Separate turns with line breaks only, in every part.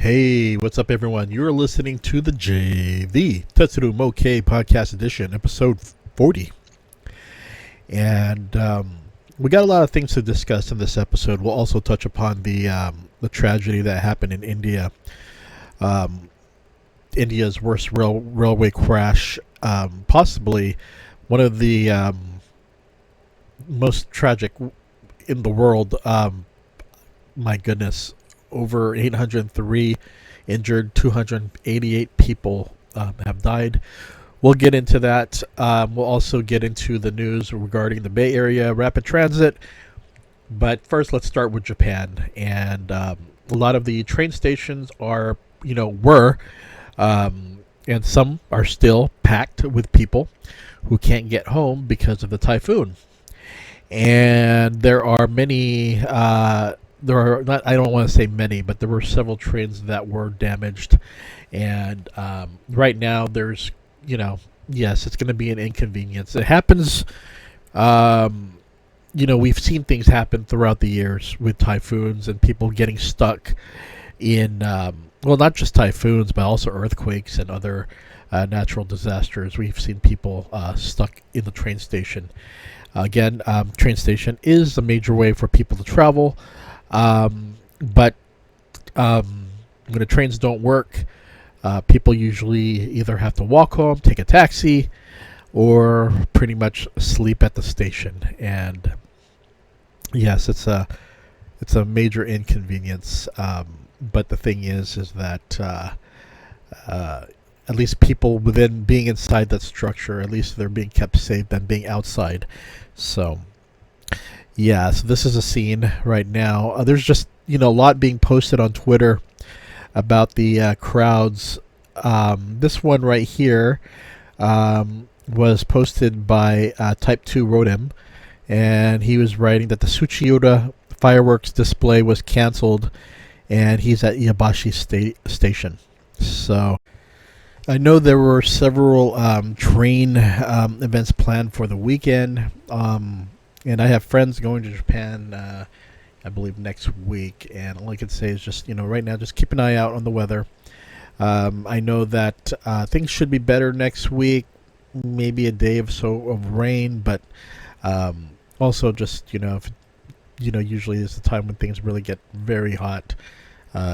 Hey, what's up, everyone? You're listening to the Tetsudo Mokei Podcast Edition, episode 40. And we got a lot of things to discuss in this episode. We'll also touch upon the tragedy that happened in India. India's worst railway crash, possibly one of the most tragic in the world. My goodness. Over 803 injured, 288 people have died. We'll get into that. We'll also get into the news regarding the Bay Area rapid transit. But first, let's start with Japan. And a lot of the train stations were, and some are still packed with people who can't get home because of the typhoon. And there are many... There are not, I don't want to say many, but there were several trains that were damaged. And right now there's, yes, it's going to be an inconvenience. It happens, we've seen things happen throughout the years with typhoons and people getting stuck in, not just typhoons, but also earthquakes and other natural disasters. We've seen people stuck in the train station. Again, train station is a major way for people to travel. But when the trains don't work, people usually either have to walk home, take a taxi, or pretty much sleep at the station. And yes, it's a major inconvenience. But the thing is that at least people within being inside that structure, at least they're being kept safe than being outside. So. Yeah, so this is a scene right now. There's just, a lot being posted on Twitter about the crowds. This one right here was posted by Type 2 Rodem, and he was writing that the Tsuchiura fireworks display was canceled, and he's at Iyabashi Station. So I know there were several train events planned for the weekend. And I have friends going to Japan, I believe, next week. And all I can say is just, right now, just keep an eye out on the weather. I know that things should be better next week, maybe a day or so of rain. But also just, if, usually is the time when things really get very hot.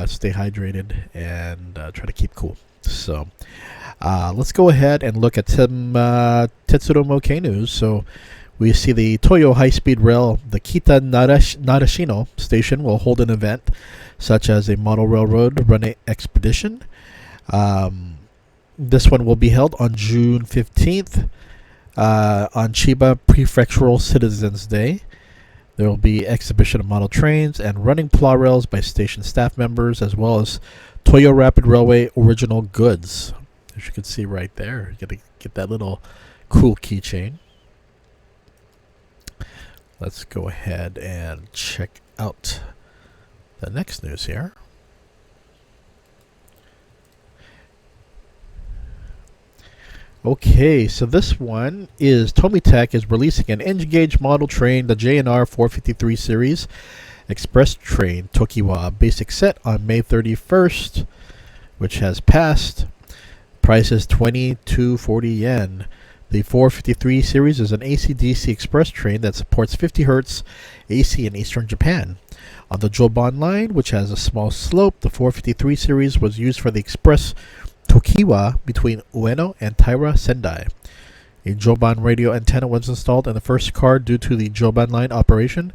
Stay hydrated and try to keep cool. So let's go ahead and look at some Tetsudo Mokei news. So we see the Toyo high-speed rail, the Kita Narashino station, will hold an event such as a model railroad running expedition. This one will be held on June 15th on Chiba Prefectural Citizens Day. There will be exhibition of model trains and running Plarails by station staff members, as well as Toyo Rapid Railway original goods. As you can see right there, you got to get that little cool keychain. Let's go ahead and check out the next news here. Okay, so this one is TOMIX is releasing an engine-gauge model train, the JNR 453 series express train Tokiwa basic set on May 31st, which has passed. Price is 2240 yen. The 453 series is an AC/DC express train that supports 50 Hz AC in eastern Japan. On the Joban line, which has a small slope, the 453 series was used for the express Tokiwa between Ueno and Taira Sendai. A Joban radio antenna was installed in the first car due to the Joban line operation.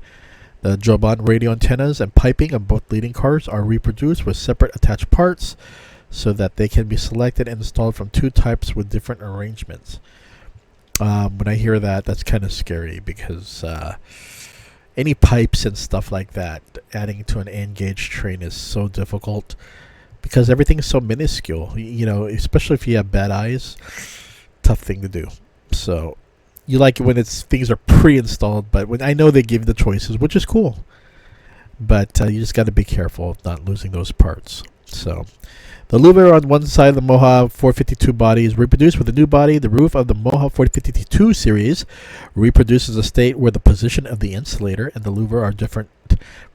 The Joban radio antennas and piping of both leading cars are reproduced with separate attached parts so that they can be selected and installed from two types with different arrangements. When I hear that, that's kind of scary because any pipes and stuff like that, adding to an N-gauge train is so difficult because everything is so minuscule, especially if you have bad eyes. Tough thing to do. So you like it when things are pre-installed, but when I know they give the choices, which is cool. But you just got to be careful of not losing those parts. So the louver on one side of the Moha 452 body is reproduced with the new body. The roof of the Moha 452 series reproduces a state where the position of the insulator and the louver are different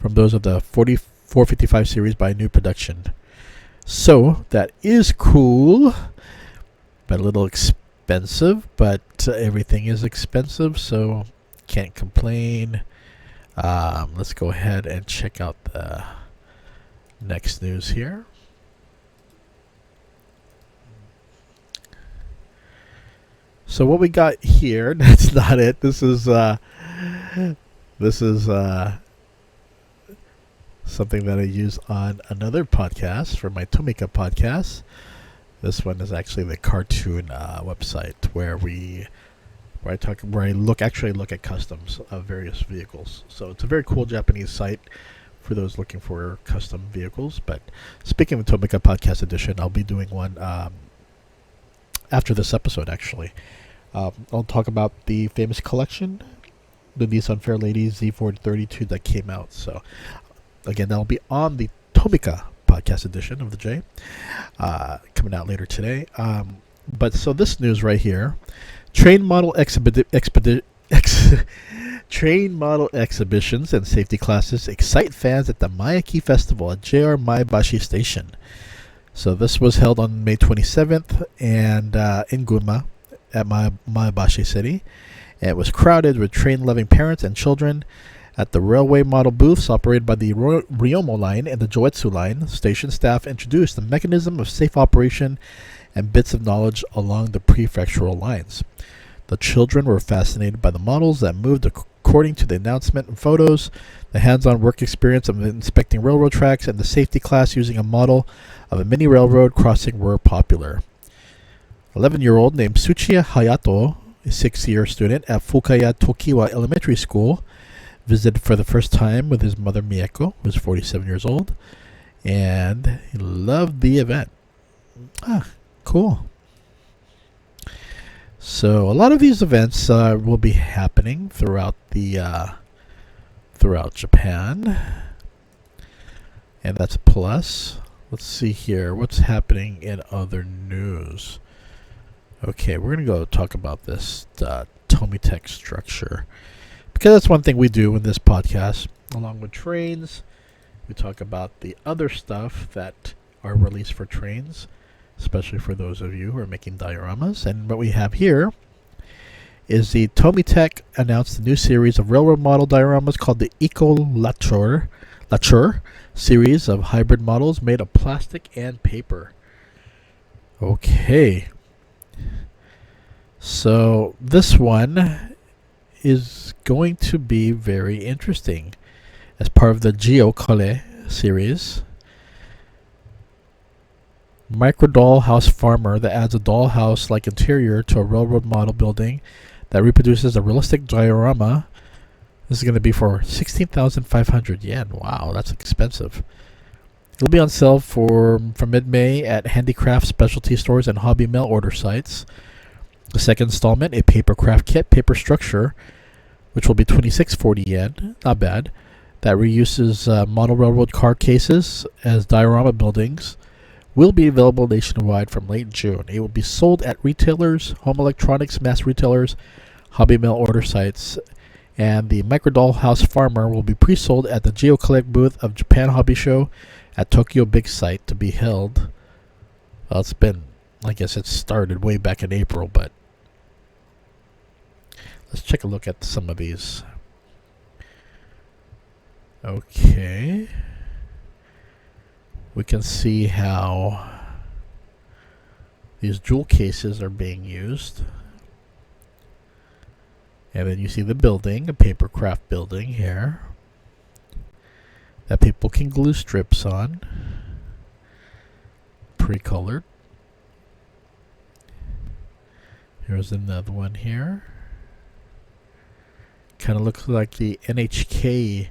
from those of the 455 series by new production. So that is cool, but a little expensive. But everything is expensive, so can't complain. Let's go ahead and check out the next news here. So what we got here, that's not it. This is something that I use on another podcast for my TOMIX podcast. This one is actually the cartoon website where I look at customs of various vehicles. So it's a very cool Japanese site for those looking for custom vehicles. But speaking of the TOMIX podcast edition, I'll be doing one after this episode, actually. I'll talk about the famous collection, the Nissan Fairlady Z432 that came out. So again, that'll be on the TOMIX podcast edition of the J, coming out later today. But so this news right here, TRANE model TRANE model exhibitions and safety classes excite fans at the Maeki Festival at JR Maebashi Station. So this was held on May 27th and in Gunma at Maebashi City. It was crowded with train-loving parents and children. At the railway model booths operated by the Ryomo line and the Joetsu line, station staff introduced the mechanism of safe operation and bits of knowledge along the prefectural lines. The children were fascinated by the models that moved according to the announcement and photos. The hands-on work experience of inspecting railroad tracks and the safety class using a model of a mini railroad crossing were popular. 11-year-old named Tsuchiya Hayato, a 6-year student at Fukaya Tokiwa Elementary School, visited for the first time with his mother Mieko, who's 47 years old, and he loved the event. Cool. So a lot of these events will be happening throughout Japan, and that's a plus. Let's see here. What's happening in other news? Okay, we're going to go talk about this TOMIX structure, because that's one thing we do in this podcast. Along with trains, we talk about the other stuff that are released for trains, especially for those of you who are making dioramas. And what we have here is the TOMIX announced a new series of railroad model dioramas called the Eco Lature series of hybrid models made of plastic and paper. Okay. So this one is going to be very interesting as part of the Geokole series. Micro dollhouse farmer that adds a dollhouse-like interior to a railroad model building that reproduces a realistic diorama. This is going to be for 16,500 yen. Wow, that's expensive. It'll be on sale from mid-May at handicraft specialty stores and hobby mail order sites. The second installment, a paper craft kit, paper structure, which will be 2640 yen. Not bad. That reuses model railroad car cases as diorama buildings, will be available nationwide from late June. It will be sold at retailers, home electronics, mass retailers, hobby mail order sites, and the Micro Dollhouse Farmer will be pre-sold at the Geocollect booth of Japan Hobby Show at Tokyo Big Sight to be held. Well, it's been, I guess it started way back in April, but let's take a look at some of these. Okay. We can see how these jewel cases are being used. And then you see the building, a paper craft building here that people can glue strips on, pre-colored. Here's another one here. Kind of looks like the NHK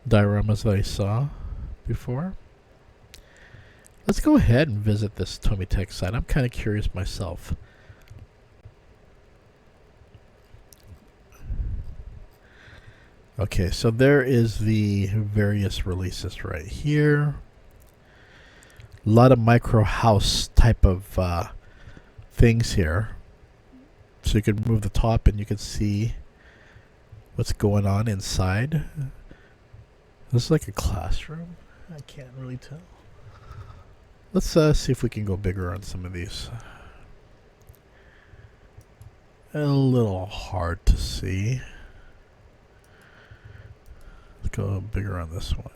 dioramas that I saw before. Let's go ahead and visit this TOMIX site. I'm kind of curious myself. Okay, so there is the various releases right here. A lot of micro house type of things here. So you can move the top and you can see what's going on inside. This is like a classroom. I can't really tell. Let's see if we can go bigger on some of these. A little hard to see. Let's go bigger on this one.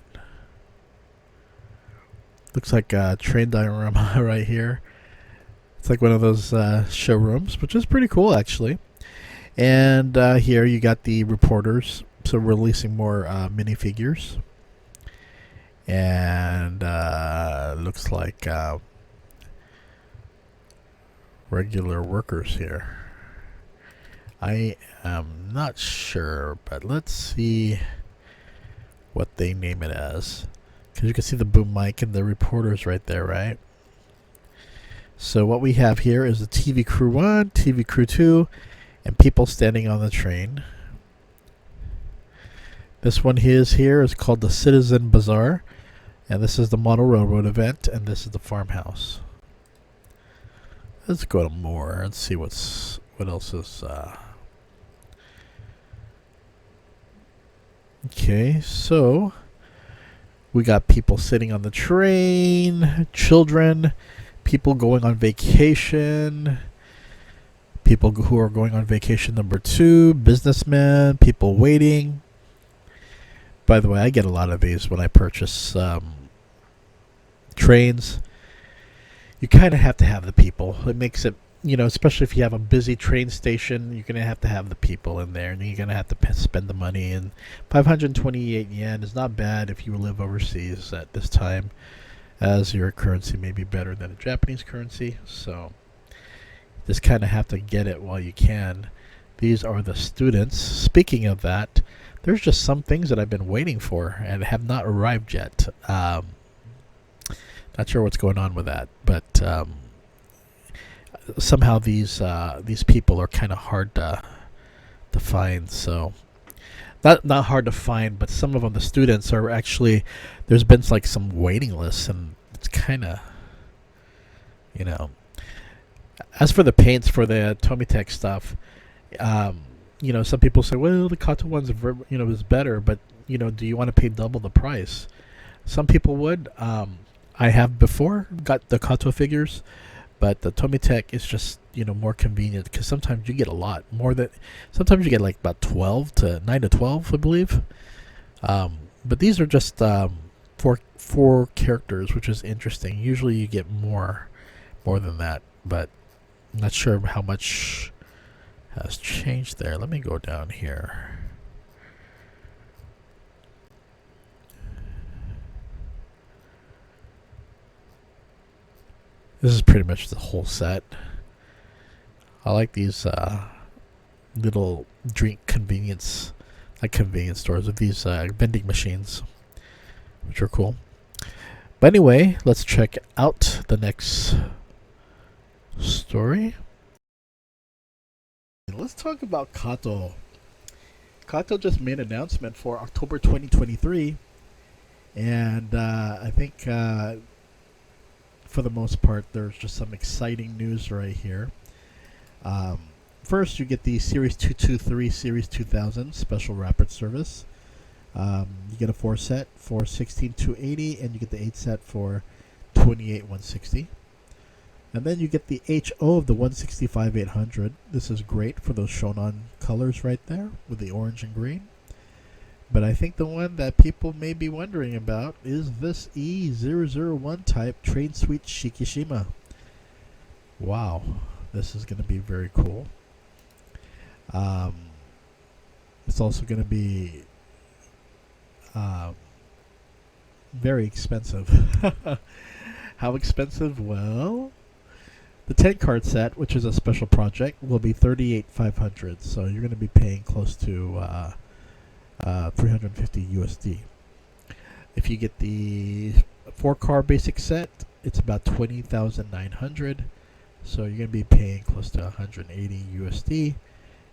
Looks like a train diorama right here. It's like one of those showrooms, which is pretty cool actually. And here you got the reporters, so releasing more minifigures. And looks like regular workers here. I am not sure, but let's see what they name it as. Because you can see the boom mic and the reporters right there, right? So what we have here is the TV Crew 1, TV Crew 2, and people standing on the train. This one here is called the Citizen Bazaar. And this is the Model Railroad event, and this is the farmhouse. Let's go to more and see what else is. Okay, so we got people sitting on the train, children, people going on vacation, people who are going on vacation number 2, businessmen, people waiting. By the way, I get a lot of these when I purchase trains. You kind of have to have the people. It makes it, especially if you have a busy train station, you're going to have the people in there, and you're going to have to spend the money. And 528 yen is not bad if you live overseas at this time, as your currency may be better than a Japanese currency. So just kind of have to get it while you can. These are the students. Speaking of that, there's just some things that I've been waiting for and have not arrived yet. Not sure what's going on with that, but somehow these people are kind of hard to find. So not hard to find, but some of them, the students, are actually, there's been like some waiting lists, and it's kind of, As for the paints for the TOMIX stuff, some people say, well, the KATO one's is better, but do you want to pay double the price? Some people would. I have before got the KATO figures, but the TOMIX is just more convenient, because sometimes you get a lot more than. Sometimes you get like about 9 to 12, I believe. But these are just four characters, which is interesting. Usually you get more than that, but I'm not sure how much has changed there. Let me go down here. This is pretty much the whole set. I like these little drink convenience stores with these vending machines, which are cool. But anyway, let's check out the next story. Let's talk about KATO. KATO just made an announcement for October 2023, and I think for the most part there's just some exciting news right here. First, you get the Series 223, Series 2000 Special Rapid Service. You get a 4 set for 16,280, and you get the 8 set for 28,160. And then you get the HO of the 165-800. This is great for those Shonan colors right there with the orange and green. But I think the one that people may be wondering about is this E001 type Train Suite Shikishima. Wow, this is going to be very cool. It's also going to be very expensive. How expensive? Well, the 10 card set, which is a special project, will be 38,500. So you're going to be paying close to 350 USD. If you get the 4 card basic set, it's about 20,900. So you're going to be paying close to 180 USD.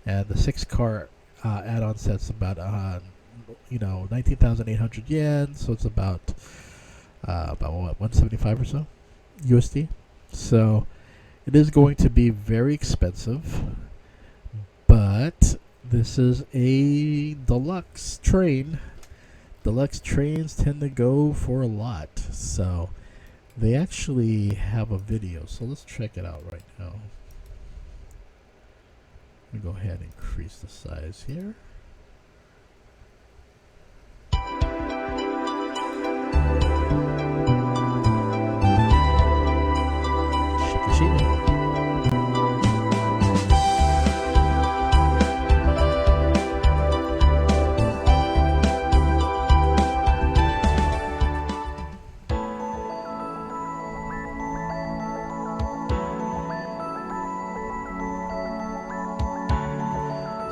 And the 6 card add-on set's about 19,800 yen. So it's about what, 175 or so USD. So it is going to be very expensive, but this is a deluxe train. Deluxe trains tend to go for a lot, so They actually have a video, so let's check it out right now. Let me go ahead and increase the size here. Shumi.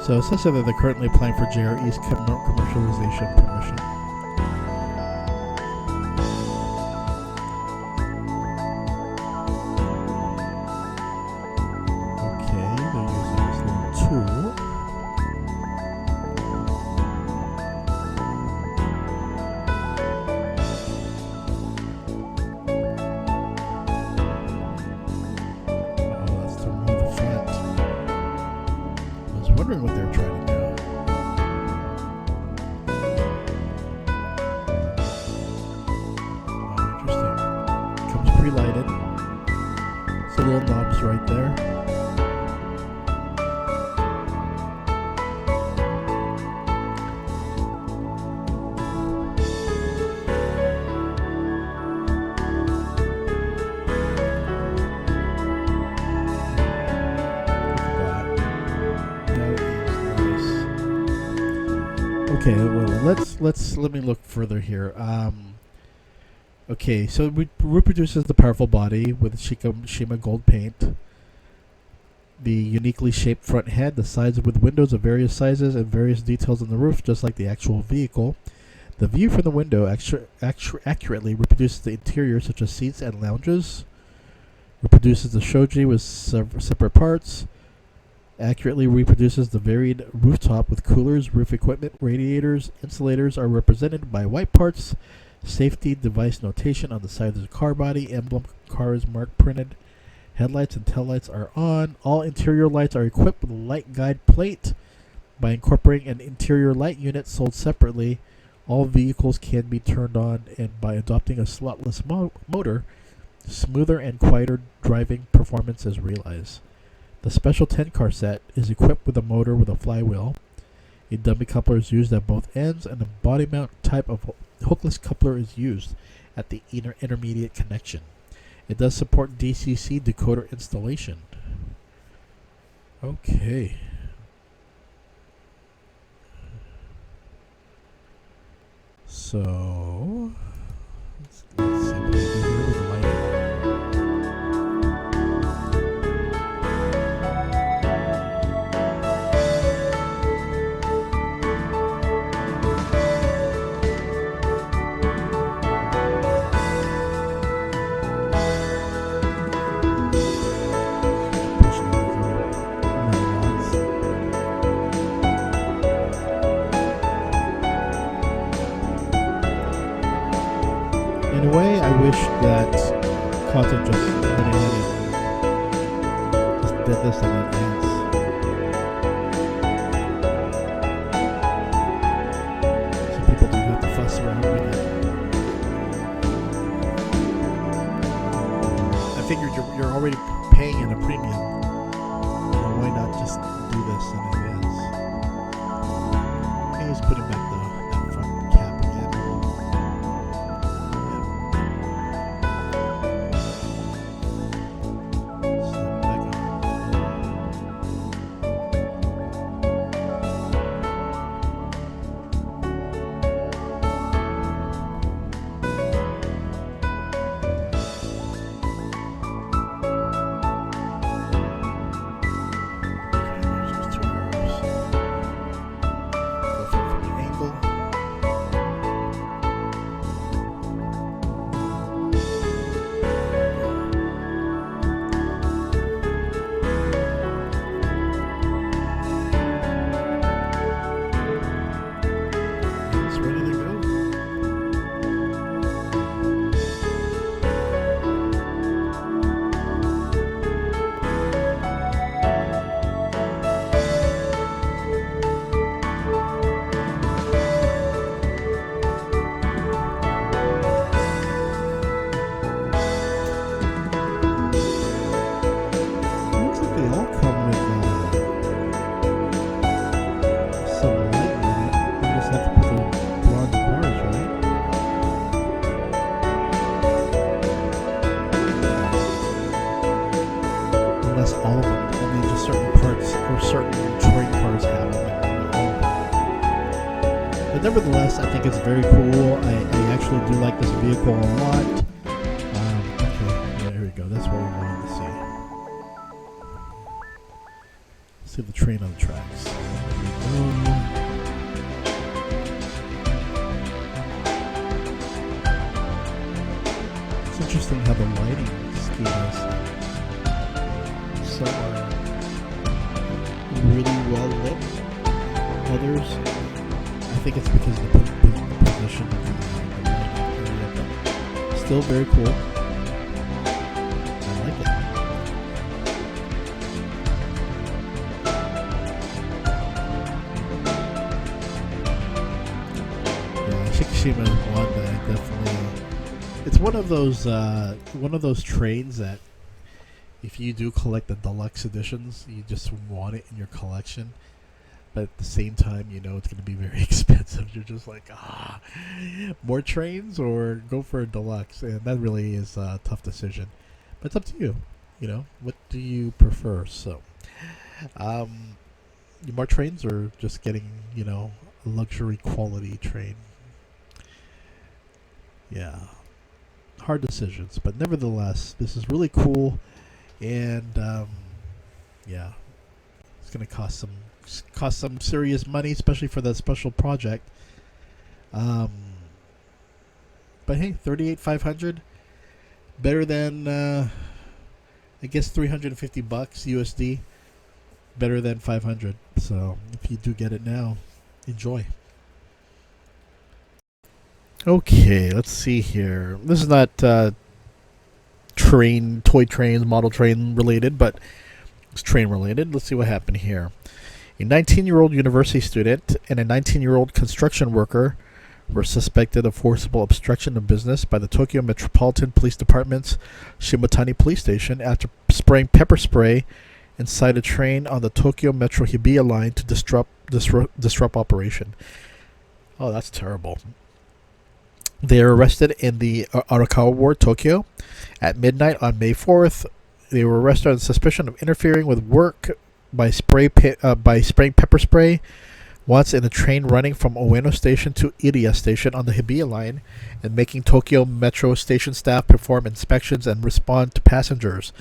So it says that they're currently applying for JRE's commercialization permission. Okay, they're using this little tool. Oh, that's to remove the fat. I was wondering what they're trying to do. Oh, interesting. Comes pre-lighted. So little knobs right there. Okay, well, let me look further here. Okay, so it reproduces the powerful body with Shima gold paint, the uniquely shaped front head, the sides with windows of various sizes and various details on the roof, just like the actual vehicle. The view from the window accurately reproduces the interior, such as seats and lounges. Reproduces the shoji with separate parts. Accurately reproduces the varied rooftop with coolers, roof equipment, radiators, insulators are represented by white parts, safety device notation on the side of the car body, emblem car is marked printed, headlights and taillights are on, all interior lights are equipped with a light guide plate. By incorporating an interior light unit sold separately, all vehicles can be turned on, and by adopting a slotless motor, smoother and quieter driving performance is realized. The special 10-car set is equipped with a motor with a flywheel. A dummy coupler is used at both ends, and a body mount type of hookless coupler is used at the intermediate connection. It does support DCC decoder installation. Okay. So, let's see what I do here with the lighting. In a way, I wish that KATO just went ahead and just did this in advance. So people don't have to fuss around with it. I figured you're already paying in a premium. So why not just do this in advance? Okay, just putting back that front cap again. Go from the angle. that's all of them. I mean, just certain parts or certain train cars have them. But nevertheless, I think it's very cool. I actually do like this vehicle a lot. Okay, there we go. That's what we wanted to see. Let's see the train on the tracks. It's interesting how the lighting scheme is. Some are really well lit. Others, I think it's because of the position of the lighting area, but still very cool. I like it. Yeah, Shikishima is one that I definitely. It's one of those trains that, if you do collect the deluxe editions, you just want it in your collection. But at the same time, you know it's going to be very expensive. You're just like, more trains or go for a deluxe, and that really is a tough decision. But it's up to you. You know, what do you prefer? So, more trains or just getting, a luxury quality train? Yeah, hard decisions, but nevertheless, this is really cool, and yeah, it's gonna cost some serious money, especially for that special project. But hey, $38,500, better than I guess $350 USD, better than 500. So if you do get it now, enjoy. Okay, let's see here. This is not toy trains, model train related, but it's train related. Let's see what happened here. A 19-year-old university student and a 19-year-old construction worker were suspected of forcible obstruction of business by the Tokyo Metropolitan Police Department's Shimotani Police Station after spraying pepper spray inside a train on the Tokyo Metro Hibiya line to disrupt operation. Oh, that's terrible. They were arrested in the Arakawa Ward, Tokyo, at midnight on May 4th. They were arrested on suspicion of interfering with work by spraying pepper spray once in a train running from Ueno Station to Iriya Station on the Hibiya line, and making Tokyo Metro station staff perform inspections and respond to passengers.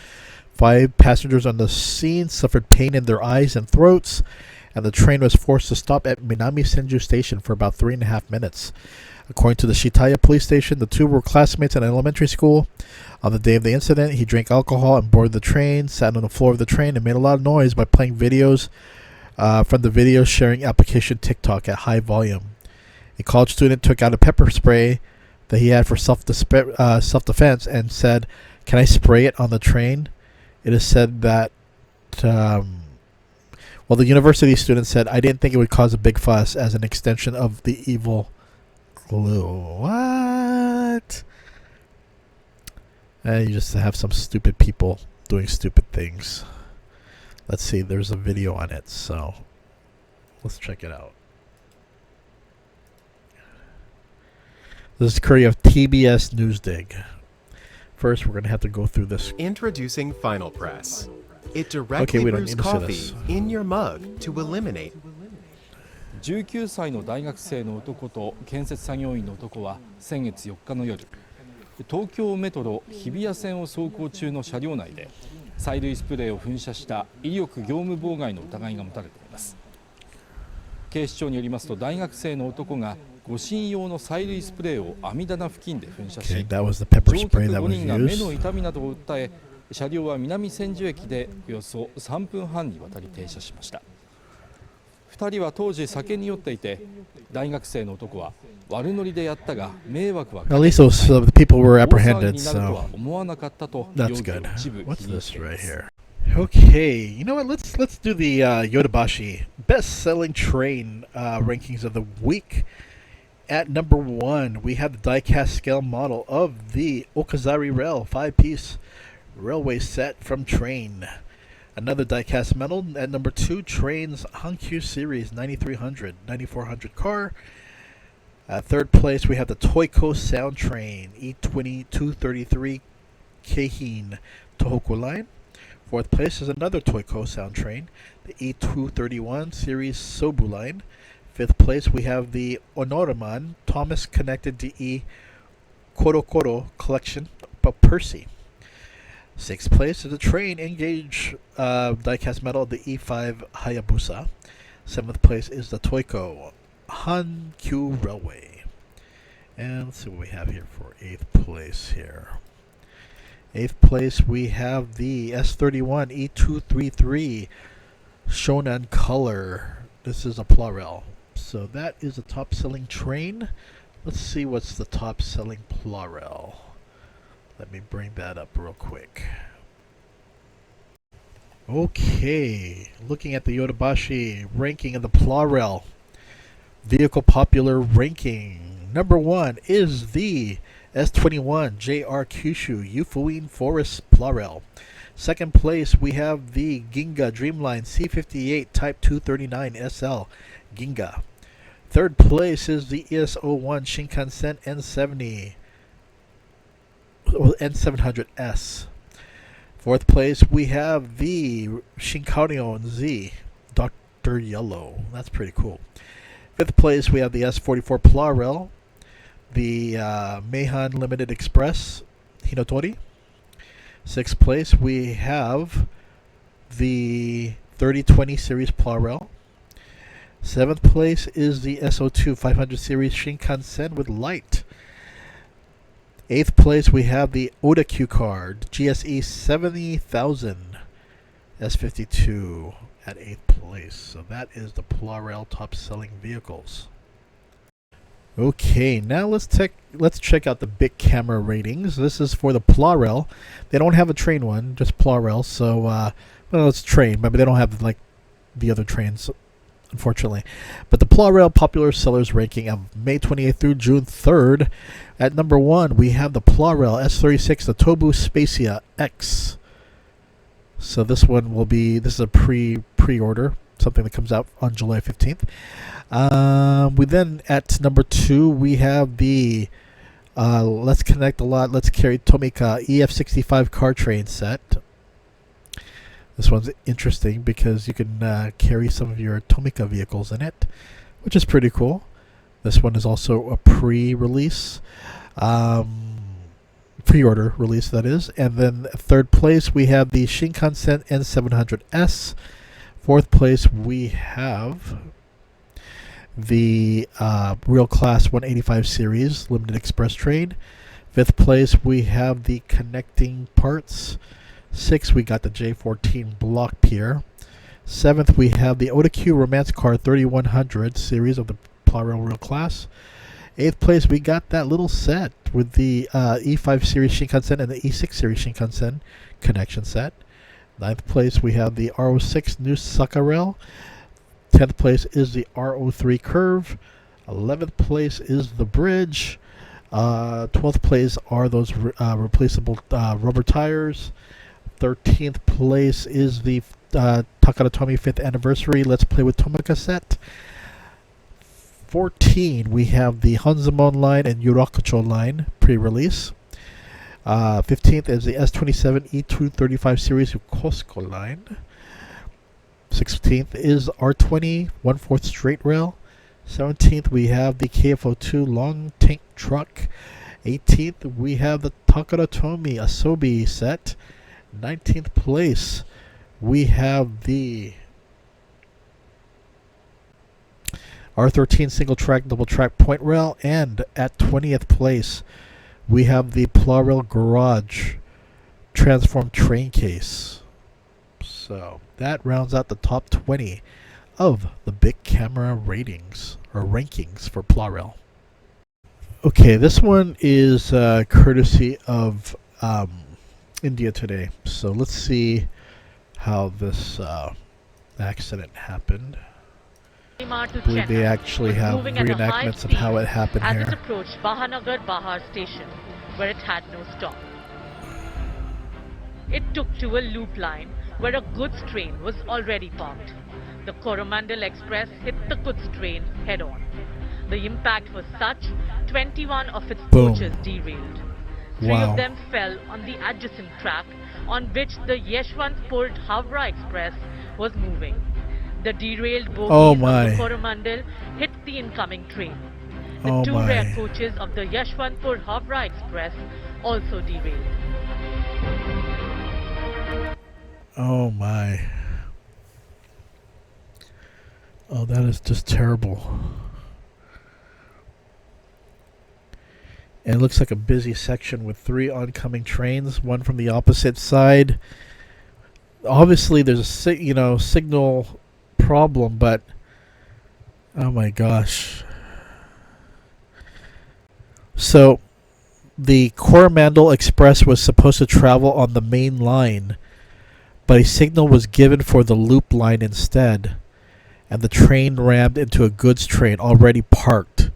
5 passengers on the scene suffered pain in their eyes and throats, and the train was forced to stop at Minami Senju Station for about 3.5 minutes. According to the Shitaya police station, the two were classmates in elementary school. On the day of the incident, he drank alcohol and boarded the train, sat on the floor of the train, and made a lot of noise by playing videos from the video sharing application TikTok at high volume. A college student took out a pepper spray that he had for self-defense and said, "Can I spray it on the train?" It is said that, the university student said, "I didn't think it would cause a big fuss as an extension of the evil glue." What? You just have some stupid people doing stupid things. Let's see, there's a video on it, so let's check it out. This is courtesy of TBS Newsdig. First, we're going to have to go through this.
Introducing Final Press. It directly brews coffee in your mug to eliminate.
19歳の大学生の男と建設作業員の男は先月4日の夜、東京メトロ日比谷線を走行中の車両内で催涙スプレーを噴射した威力業務妨害の疑いが持たれています。警視庁によりますと、大学生の男が護身用の催涙スプレーを網棚付近で噴射し、乗客5人が目の痛みなどを訴え、車両は南千住駅でおよそ3分半にわたり停車しました。2人は当時酒に酔っていて、大学生の男は悪ノリでやったが迷惑はかけない。
At least those people were apprehended,
大騒ぎになると
so
は思わなかったと
that's
容疑
good.
を一部
What's
否認
this
していま
right
す。
here? Okay, you know what? Let's do the Yodobashi best-selling train rankings of the week. At number 1, we have the die-cast scale model of the Okazari Rail 5-piece railway set from TRANE. Another die-cast metal at number 2, TRANE's Hankyu Series 9400 car. Third place, we have the Toyko Sound Train E20 233 Keihin Tohoku line. Fourth place is another Toyko sound train, the E231 series Sobu line. Fifth place we have the Onoroman Thomas connected DE Korokoro collection of Percy. Sixth place is the TRANE Engage diecast metal, the E5 Hayabusa. Seventh place is the Toyko Hankyu Railway. And let's see what we have here for eighth place here. Eighth place we have the S31 E233 Shonan Color. This is a Plarail. So that is the top selling train. Let's see what's the top selling Plarail. Let me bring that up real quick. Okay, looking at the Yodobashi ranking of the Plarail. Vehicle popular ranking. Number 1 is the S21 JR Kyushu Yufuin Forest Plarail. Second place we have the Ginga Dreamline C58 Type 239 SL Ginga. Third place is the ES01 Shinkansen N700S. Fourth place we have the Shinkansen Z Dr. Yellow. That's pretty cool. Fifth place we have the S44 Plarail, the Meihan Limited Express Hinotori. Sixth place we have the 3020 series Plarail. Seventh place is the SO2 500 series Shinkansen with light. Eighth place we have the Oda Q card GSE 70,000 S52 at eighth place. So that is the Plarail top selling vehicles. Okay, now let's check out the big camera ratings. This is for the Plarail. They don't have a TRANE one, just Plarail. So well, it's TRANE, but they don't have like the other trains, unfortunately. But the Plarail popular sellers ranking of May 28th through June 3rd. At number 1, we have the Plarail S36, the Tobu Spacia X. So this one will be, this is a pre-order, something that comes out on July 15th. We then, at number 2, we have the Let's Connect a Lot, Let's Carry Tomika EF65 car train set. This one's interesting because you can carry some of your Tomika vehicles in it, which is pretty cool. This one is also a pre-release, pre-order release, that is. And then third place we have the Shinkansen N700S. Fourth place we have the Real Class 185 series Limited Express train. Fifth place we have the Connecting Parts. Sixth we got the J14 Block Pier. Seventh we have the Oda Q Romance Car 3100 series of the Plarail Real Class. Eighth place we got that little set with the E5 series Shinkansen and the E6 series Shinkansen connection set. Ninth place we have the RO6 New Sakarail. 10th place is the RO3 Curve. 11th place is the Bridge. 12th place are those replaceable rubber tires. 13th place is the Takara Tomy 5th Anniversary Let's Play with Tomika set. 14, we have the Hanzamon line and Yurakucho line pre-release. 15th is the S27 E235 series Costco line. 16th is R20 1/4 straight rail. 17th we have the KFO2 long tank truck. 18th we have the Takara Tomy Asobi set. 19th place we have the R13 single track double track point rail, and at 20th place we have the Plarail Garage transformed train case. So that rounds out the top 20 of the big camera ratings or rankings for Plarail. Okay, this one is courtesy of India Today. So let's see how this accident happened. I believe they actually have reenactments of how it happened
as
here.
it approached Bahanagar Bahar station, where it had no stop. It took to a loop line where a goods train was already parked. The Coromandel Express hit the goods train head-on. The impact was such, 21 of its
Boom.
coaches derailed. Three
Wow.
of them fell on the adjacent track on which the Yeshwanthpur-Howrah Express was moving. The derailed
Oh
bogies of the
my.
Coromandel hit the incoming train. The
Oh
two rear
my.
coaches of the Yeshwanthpur-Howrah Express also derailed.
Oh my. Oh, that is just terrible. And it looks like a busy section with 3 oncoming trains, one from the opposite side. Obviously, there's a signal problem, but oh my gosh. So, the Coromandel Express was supposed to travel on the main line, but a signal was given for the loop line instead, and the train rammed into a goods train already parked.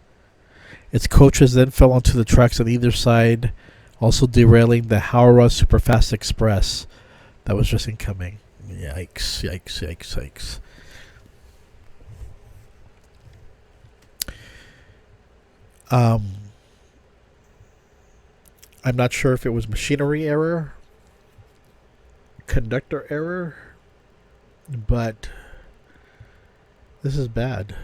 Its coaches then fell onto the tracks on either side, also derailing the Howrah Superfast Express that was just incoming. Yikes, yikes, yikes, yikes. I'm not sure if it was machinery error, conductor error, but this is bad.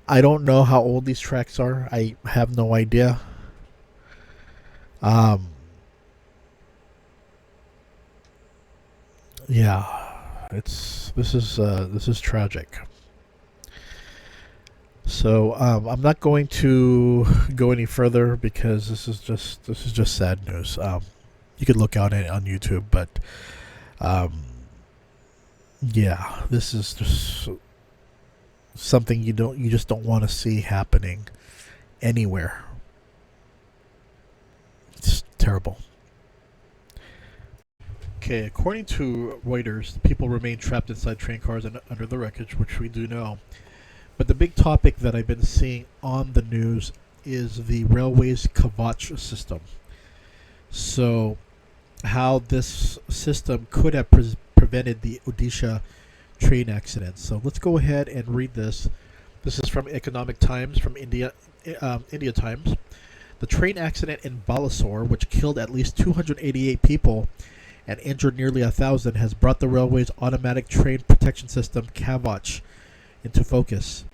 I don't know how old these tracks are. I have no idea. Yeah, this is tragic. So I'm not going to go any further because this is just sad news. You could look out it on YouTube, but yeah, this is just something you just don't want to see happening anywhere. It's terrible. Okay, according to Reuters, people remain trapped inside train cars and under the wreckage, which we do know. But the big topic that I've been seeing on the news is the railway's Kavach system. So, how this system could have prevented the Odisha train accident. So let's go ahead and read this. This is from Economic Times, from India Times. The train accident in Balasore, which killed at least 288 people and injured nearly 1,000, has brought the railway's automatic train protection system, Kavach, into focus.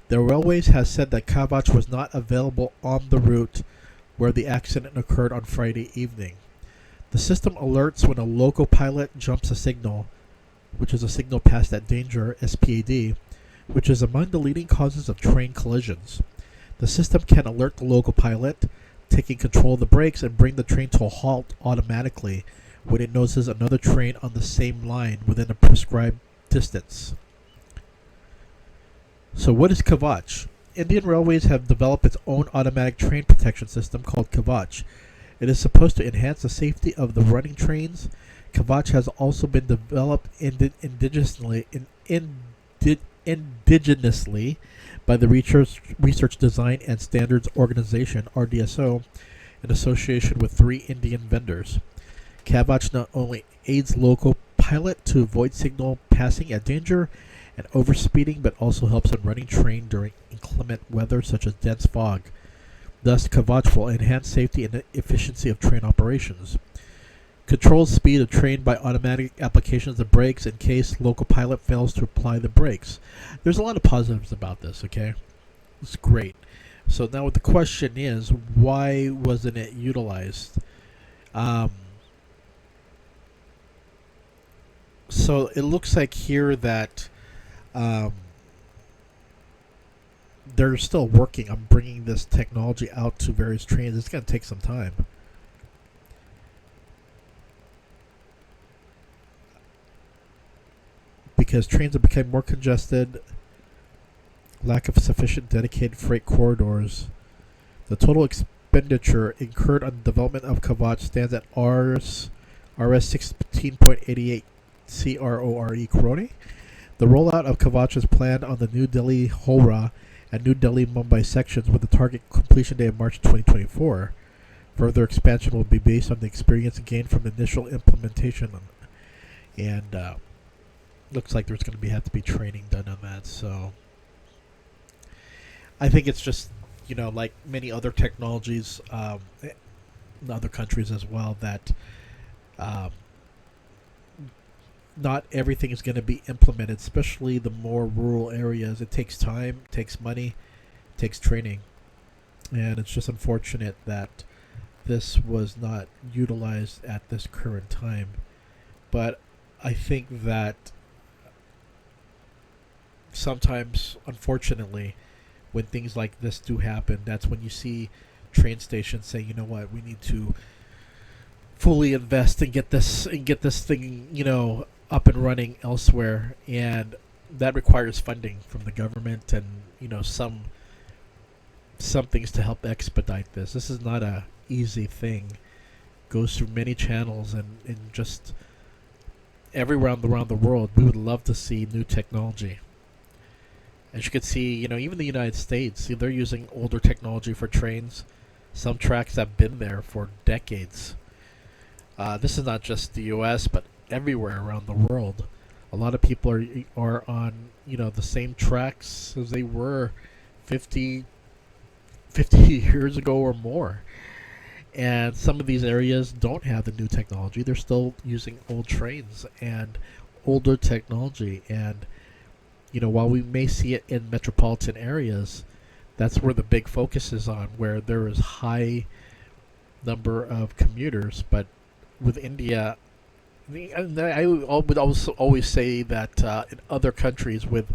The railways has said that Kavach was not available on the route where the accident occurred on Friday evening. The system alerts when a local pilot jumps a signal, which is a signal past that danger, SPAD, which is among the leading causes of train collisions. The system can alert the local pilot, taking control of the brakes and bring the train to a halt automatically when it notices another train on the same line within a prescribed distance. So what is Kavach? Indian Railways have developed its own automatic train protection system called Kavach. It is supposed to enhance the safety of the running trains. Kavach has also been developed indigenously by the Research Design and Standards Organization, RDSO, in association with 3 Indian vendors. Kavach not only aids local pilot to avoid signal passing at danger and overspeeding, but also helps in running train during inclement weather such as dense fog. Thus, Kavach will enhance safety and efficiency of train operations. Controls speed of train by automatic applications of brakes in case local pilot fails to apply the brakes. There's a lot of positives about this, okay? It's great. So now the question is, why wasn't it utilized? So it looks like here that they're still working on bringing this technology out to various trains. It's going to take some time. Because trains have become more congested, lack of sufficient dedicated freight corridors. The total expenditure incurred on the development of Kavach stands at Rs 16.88 CRORE crore. The rollout of Kavach is planned on the New Delhi Howrah and New Delhi Mumbai sections with a target completion date of March 2024. Further expansion will be based on the experience gained from the initial implementation, and looks like there's going to have to be training done on that. So I think it's just like many other technologies in other countries as well, that not everything is going to be implemented, especially the more rural areas. It takes time, takes money, takes training. And it's just unfortunate that this was not utilized at this current time. But I think that sometimes, unfortunately, when things like this do happen, that's when you see train stations say, you know what, we need to fully invest and get this thing, up and running elsewhere, and that requires funding from the government and some things to help expedite this. This is not a easy thing. It goes through many channels and just everywhere around the world. We would love to see new technology. As you can see, even the United States, they're using older technology for trains. Some tracks have been there for decades. This is not just the U.S., but everywhere around the world. A lot of people are on, the same tracks as they were 50 years ago or more. And some of these areas don't have the new technology. They're still using old trains and older technology. And while we may see it in metropolitan areas, that's where the big focus is on, where there is high number of commuters. But with India, I would always say that in other countries with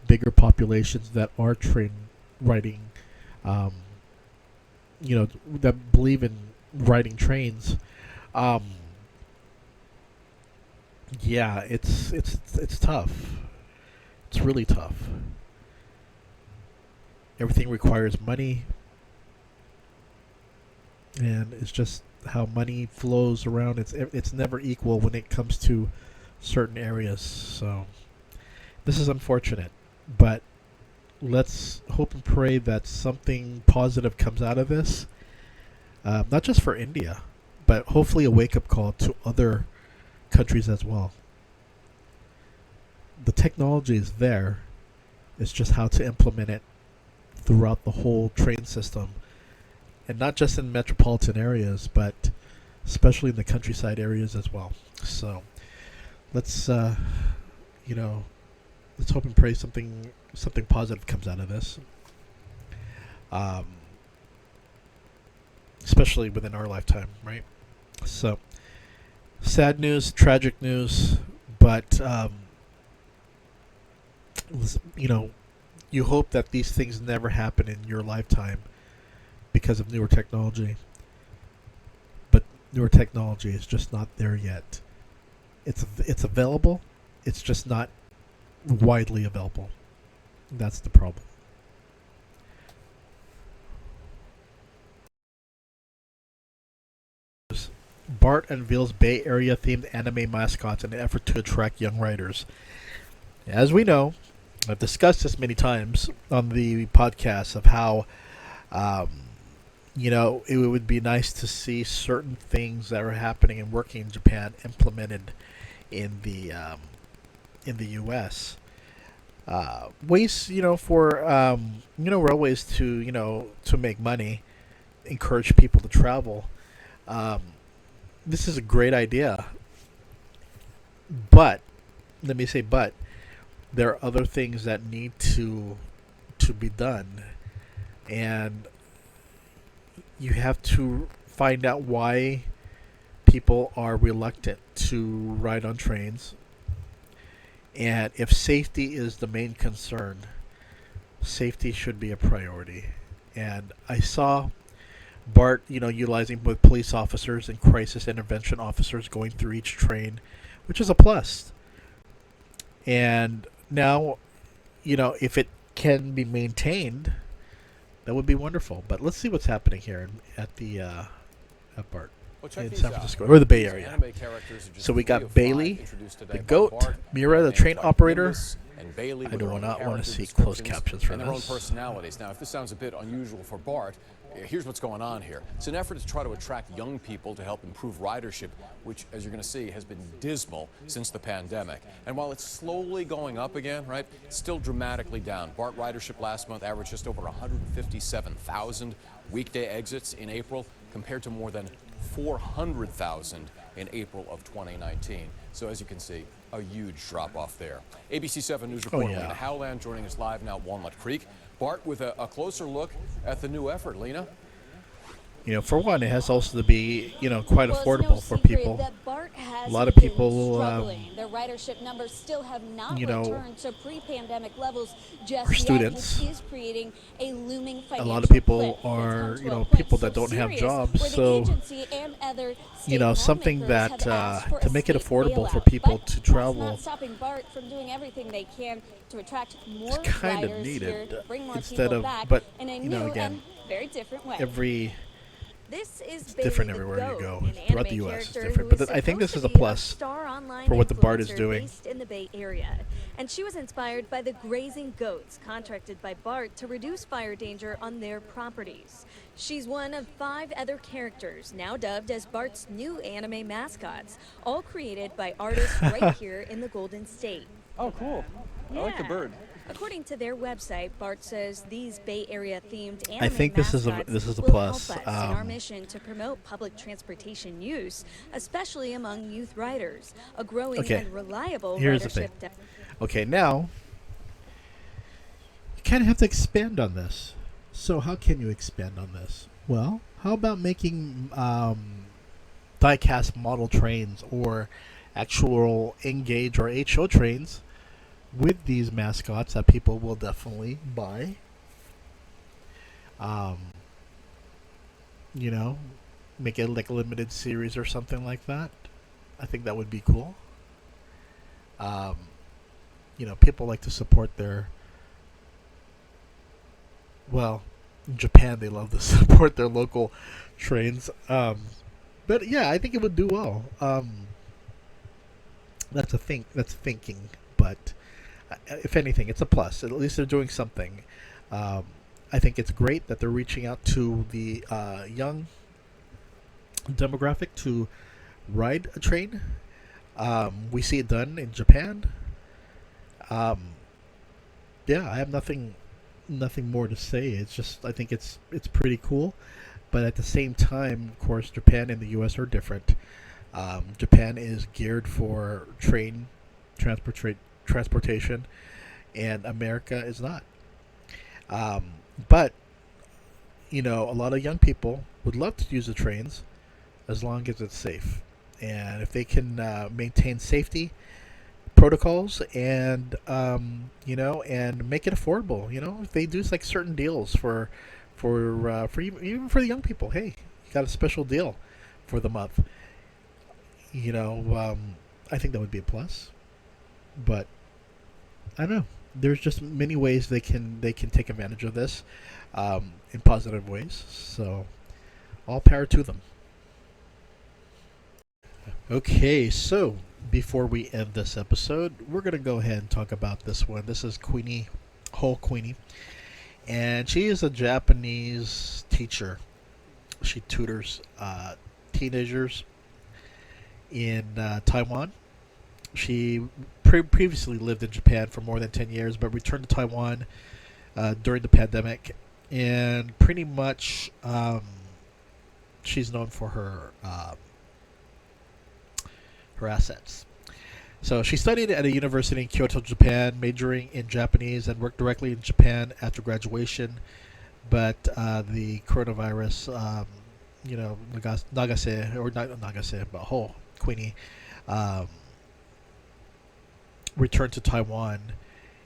bigger populations that are train riding, that believe in riding trains, it's tough. It's really tough. Everything requires money, and it's just how money flows around. It's never equal when it comes to certain areas. So this is unfortunate, but let's hope and pray that something positive comes out of this. Not just for India, but hopefully a wake-up call to other countries as well. The technology is there. It's just how to implement it throughout the whole train system. And not just in metropolitan areas, but especially in the countryside areas as well. So let's hope and pray something positive comes out of this. Especially within our lifetime, right? So sad news, tragic news, but you hope that these things never happen in your lifetime because of newer technology. But newer technology is just not there yet. It's available. It's just not widely available. That's the problem. BART unveils Bay Area themed anime mascots in an effort to attract young writers. As we know, I've discussed this many times on the podcast of how it would be nice to see certain things that are happening and working in Japan implemented in the U.S. Ways, for railways to make money, encourage people to travel. This is a great idea, but let me say, but there are other things that need to be done, and you have to find out why people are reluctant to ride on trains. And if safety is the main concern, safety should be a priority. And I saw BART, utilizing with police officers and crisis intervention officers going through each train, which is a plus. And now, if it can be maintained, that would be wonderful. But let's see what's happening here at BART in San Francisco, or the Bay Area. So we got Bailey, the goat, Mira, the train operator. I do not want to see closed captions for
and their own
this.
personalities. Now, if this sounds a bit unusual for BART, Here's what's going on here. It's an effort to try to attract young people to help improve ridership, which, as you're going to see, has been dismal since the pandemic. And while it's slowly going up again, right, it's still dramatically down. BART ridership last month averaged just over 157,000 weekday exits in April, compared to more than 400,000 in April of 2019. So as you can see, a huge drop-off there. ABC 7 News reporter Lena Howland joining us live now at Walnut Creek. Bart with a closer look at the new effort. Lena?
You know, for one, it has also to be, you know, quite affordable for people. A lot of people,
their ridership numbers still have not
you know,
returned to pre-pandemic levels just
for students.
yet, which is creating a looming financial
a lot of people
cliff.
are, you know,
Point
people that
so
don't have
serious
jobs.
where the
So,
agency and other
you know,
state
something
lawmakers
that
have asked for
to
a
make it
state
affordable for
bailout.
people
But
to
that's
travel
not stopping BART from doing everything they can to attract more
is kind of
riders
needed
here, bring more
instead
people
of,
back
but
in a
you
new
know, again,
and very different way.
This is
it's different everywhere you go. Throughout the U.S. it's different.
But
But I think this is a plus for what the BART is doing.
Based in the Bay Area. And she was inspired by the grazing goats contracted by BART to reduce fire danger on their properties. She's one of 5 other characters now dubbed as BART's new anime mascots, all created by artists right here in the Golden State.
Oh, cool. I like the bird.
According to their website, BART says these Bay Area themed anime
I think this is a
mascots will
plus.
help us in our mission to promote public transportation use, especially among youth riders. A growing and reliable
Here's the thing.
ridership.
Okay, now you kind of have to expand on this. So how can you expand on this? Well, how about making die-cast model trains or actual Engage or HO trains with these mascots that people will definitely buy? You know, make it like a limited series or something like that. I think that would be cool. You know, people like to support their, well, in Japan they love to support their local trains. But yeah, I think it would do well. That's thinking, but if anything, it's a plus. At least they're doing something. I think it's great that they're reaching out to the young demographic to ride a train. We see it done in Japan. Yeah, I have nothing more to say. It's just I think it's pretty cool, but at the same time, of course, Japan and the U.S. are different. Japan is geared for train transportation, and America is not. But you know, a lot of young people would love to use the trains as long as it's safe, and if they can maintain safety protocols and you know, and make it affordable. You know, if they do like certain deals for even for the young people, hey, you got a special deal for the month. You know, I think that would be a plus. But I don't know. There's just many ways they can take advantage of this in positive ways. So all power to them. Okay, so before we end this episode, we're going to go ahead and talk about this one. This is Whole Queenie. And she is a Japanese teacher. She tutors teenagers in Taiwan. She previously lived in Japan for more than 10 years, but returned to Taiwan during the pandemic. And pretty much she's known for her assets. So she studied at a university in Kyoto, Japan, majoring in Japanese, and worked directly in Japan after graduation. But the coronavirus, you know, Nagase, or not Nagase, but Whole Queenie, returned to Taiwan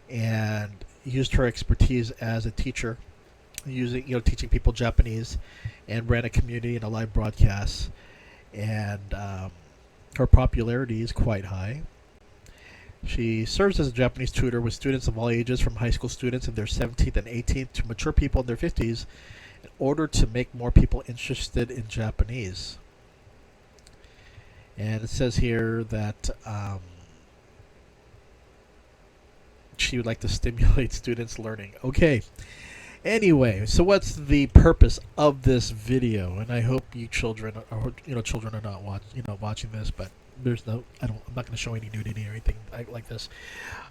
and used her expertise as a teacher, teaching people Japanese, and ran a community and a live broadcast. And her popularity is quite high. She serves as a Japanese tutor with students of all ages, from high school students in their 17th and 18th to mature people in their 50s, in order to make more people interested in Japanese. And it says here that she would like to stimulate students' learning. Okay. Anyway, so what's the purpose of this video? And I hope you children are not watching this, but I'm not going to show any nudity or anything like this.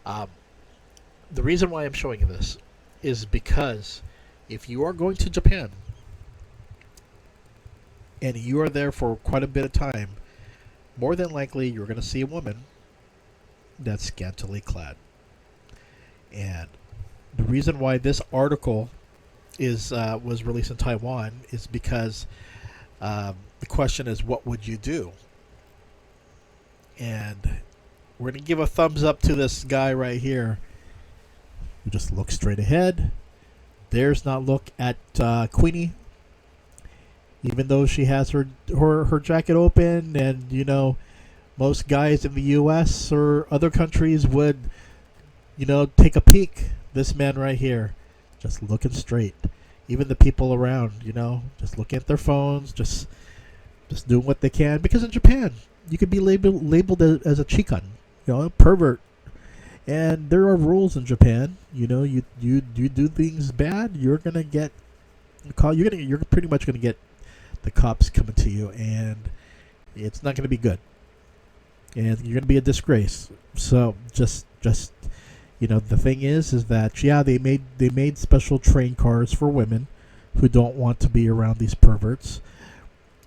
The reason why I'm showing you this is because if you are going to Japan and you are there for quite a bit of time, more than likely you're going to see a woman that's scantily clad. And the reason why this article was released in Taiwan is because the question is, what would you do? And we're going to give a thumbs up to this guy right here who just looks straight ahead. Dares not look at Queenie, even though she has her jacket open, and most guys in the U.S. or other countries would take a peek. This man right here, just looking straight. Even the people around, just looking at their phones, just doing what they can. Because in Japan, you could be labeled as a chikan, a pervert. And there are rules in Japan. You do things bad, you're gonna get called. You're pretty much gonna get the cops coming to you, and it's not gonna be good. And you're gonna be a disgrace. So just the thing is that they made special train cars for women who don't want to be around these perverts.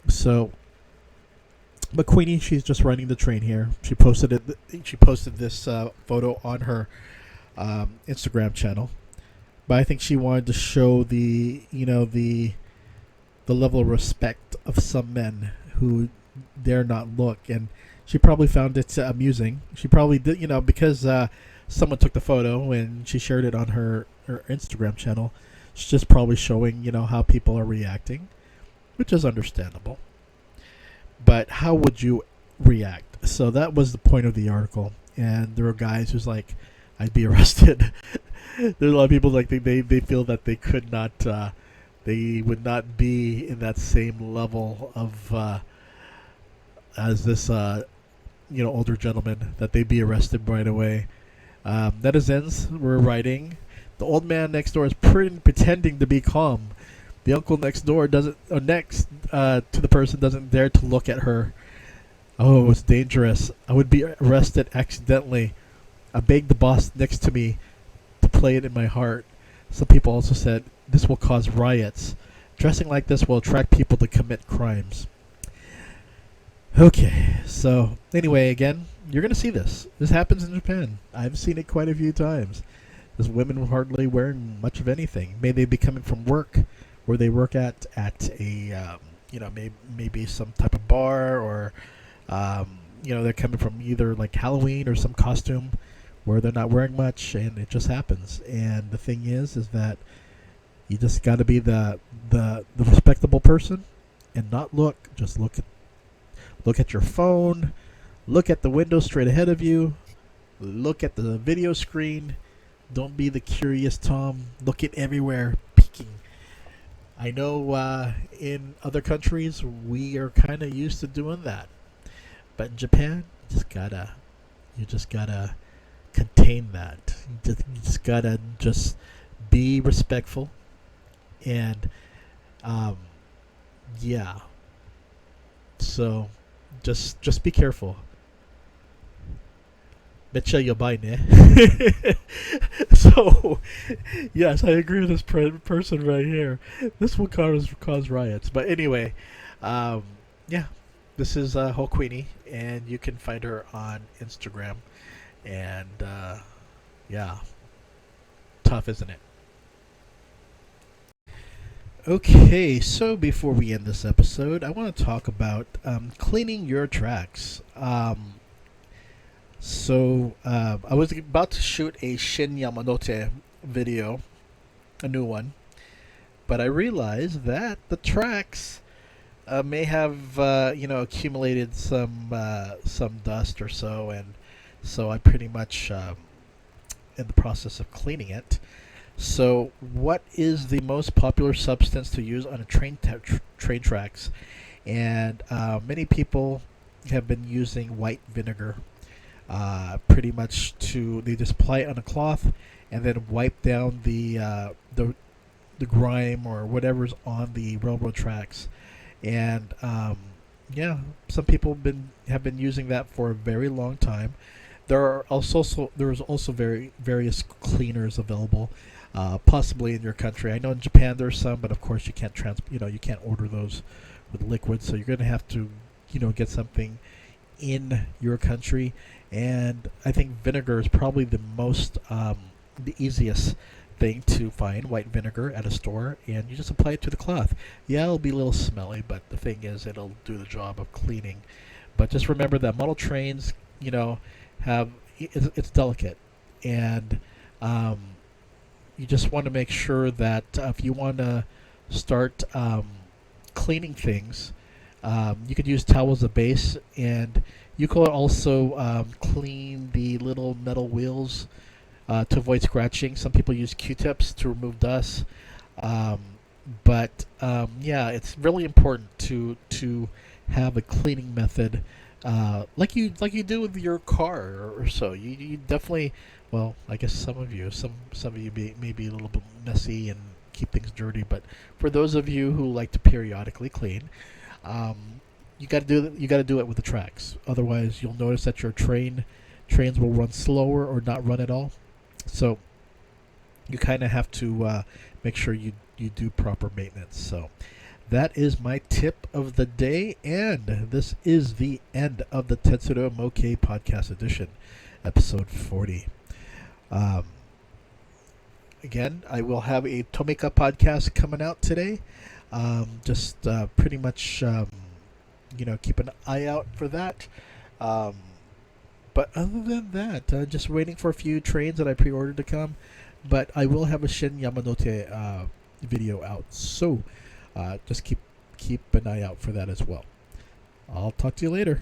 So, but Queenie, she's just running the train here. She posted this photo on her Instagram channel, but I think she wanted to show the level of respect of some men who dare not look, and she probably found it amusing. She probably did, because someone took the photo and she shared it on her Instagram channel. She's just probably showing, how people are reacting, which is understandable. But how would you react? So that was the point of the article. And there were guys who's like, I'd be arrested. There's a lot of people like they feel that they could not, they would not be in that same level of as this older gentleman, that they'd be arrested right away. Netizens were writing, the old man next door is pretending to be calm. The uncle next door next to the person doesn't dare to look at her. Oh, it's dangerous. I would be arrested accidentally. I begged the boss next to me to play it in my heart. Some people also said this will cause riots. Dressing like this will attract people to commit crimes. Okay, so anyway, again, you're going to see this. This happens in Japan. I've seen it quite a few times. There's women hardly wearing much of anything. May they be coming from work, where they work at a, maybe some type of bar, or, they're coming from either like Halloween or some costume where they're not wearing much, and it just happens. And the thing is that you just got to be the respectable person and not look. Just look at your phone. Look at the window straight ahead of you. Look at the video screen. Don't be the curious Tom. Look at everywhere, peeking. I know in other countries we are kind of used to doing that, but in Japan, you just gotta contain that. You just gotta be respectful, and So just be careful. Betcha you buy ne. So, yes, I agree with this person right here. This will cause riots. But anyway, this is Ho Queenie, and you can find her on Instagram. And tough, isn't it? Okay, so before we end this episode, I want to talk about cleaning your tracks. So I was about to shoot a Shin Yamanote video, a new one, but I realized that the tracks may have accumulated some dust or so, and so I pretty much in the process of cleaning it. So what is the most popular substance to use on a train tracks? And many people have been using white vinegar. Pretty much they just apply it on a cloth and then wipe down the the grime or whatever's on the railroad tracks. And some people have been using that for a very long time. There's also various cleaners available, possibly in your country. I know in Japan there's some, but of course you can't you can't order those with liquid, so you're going to have to get something in your country. And I think vinegar is probably the easiest thing to find, white vinegar at a store, and you just apply it to the cloth. Yeah, it'll be a little smelly, but the thing is it'll do the job of cleaning. But just remember that model trains, it's delicate, and you just want to make sure that if you want to start cleaning things, you could use towel as a base, and you could also clean the little metal wheels to avoid scratching. Some people use Q-tips to remove dust, but it's really important to have a cleaning method like you do with your car or so. You definitely, well, I guess some of you may be a little bit messy and keep things dirty, but for those of you who like to periodically clean, you got to do it with the tracks. Otherwise, you'll notice that your trains will run slower or not run at all. So you kind of have to make sure you do proper maintenance. So that is my tip of the day, and this is the end of the Tetsudo Mokei Podcast Edition, episode 40. Again, I will have a TOMIX podcast coming out today. Just pretty much, keep an eye out for that. But other than that, just waiting for a few trains that I pre-ordered to come. But I will have a Shin Yamanote video out, so just keep an eye out for that as well. I'll talk to you later.